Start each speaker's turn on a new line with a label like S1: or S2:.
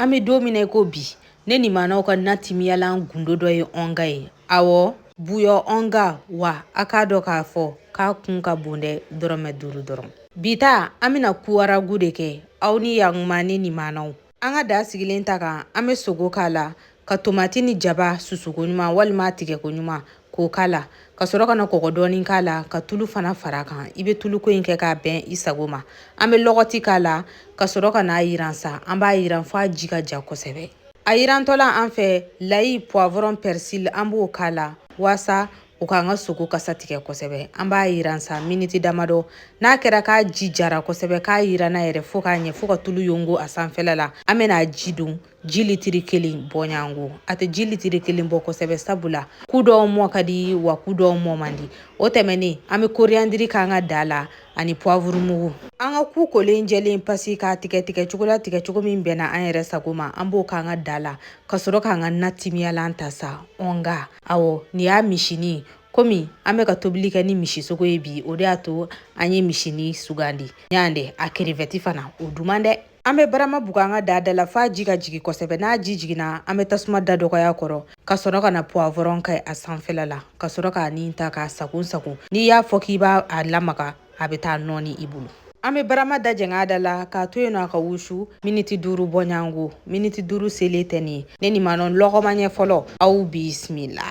S1: An bɛ don min na i ko bi ne nimanaw ka natimiyalan gundo dɔ ye ɔnga ye. Awɔ, buyɔ ɔnga wa a k'a dɔn k'a fɔ k'a kun ka bon dɛ dɔrɔmɛ 5 dɔrɔn. Bita an bɛna kuwaragu de kɛ aw ni yakuma ne nimanaw. An ka da sigilen ta kan an bɛ sogo k'a la ka tomati ni jaba susuko ɲuman walima tigɛko ɲuman k'o k'a la ka sɔrɔ ka na kɔgɔ dɔɔni k'a la ka tulu fana fara kan. I bɛ tuluko in kɛ k'a bɛn i sago ma. An bɛ lɔgɔti k'a la ka sɔrɔ ka n'a yiran sa. An b'a yiran f'a ji ka ja kosɛbɛ. A yirantɔla an fɛ layi, poivron, persil an b'o k'a la waasa o k'an ka sogo kasa tigɛ kosɛbɛ. An b'a yiran sa miniti damadɔ. N'a kɛra k'a ji jara kosɛbɛ k'a yiranna yɛrɛ fo k'a ɲɛ fo ka tulu yongo a sanfɛla la. An bɛna ji don ji litiri 1 bɔɲango. A tɛ ji litiri 1 bɔ kosɛbɛ sabula ku dɔw mɔ ka di wa ku dɔw mɔ man di. O tɛmɛnen an bɛ koriandiri k'an ka da la ani poivre mugu. An ka ku kolen jɛlen pasi k'a tigɛ tigɛ cogo la tigɛ cogo min bɛnna an yɛrɛ sago ma. An b'o k'an ka da la ka sɔrɔ k'an ka natimiyalan ta sa ɔnga. Awɔ, nin y'a misinin komi an bɛ ka tobili kɛ ni misisogo ye bi o de y'a to an ye misinin sugandi. Ɲan dɛ a crevette fana o duman dɛ. An bɛ barama bugu an ka da la f'a ji ka jigin kosɛbɛ. N'a ji jiginna an bɛ tasuma da dɔgɔya kɔrɔ ka sɔrɔ ka na poivron kɛ a sanfɛla la ka sɔrɔ k'a nin ta k'a sago sago. N'i y'a fɔ k'i b'a lamaga a bɛ taa nɔɔni i bolo. An bɛ barama da jɛngɛ a da la k'a to yen nɔ a ka wusu miniti 5 bɔɲango. Miniti 5 selen tɛ nin ye. Ne nimanaw lɔgɔma ɲɛ fɔlɔ aw bisimila.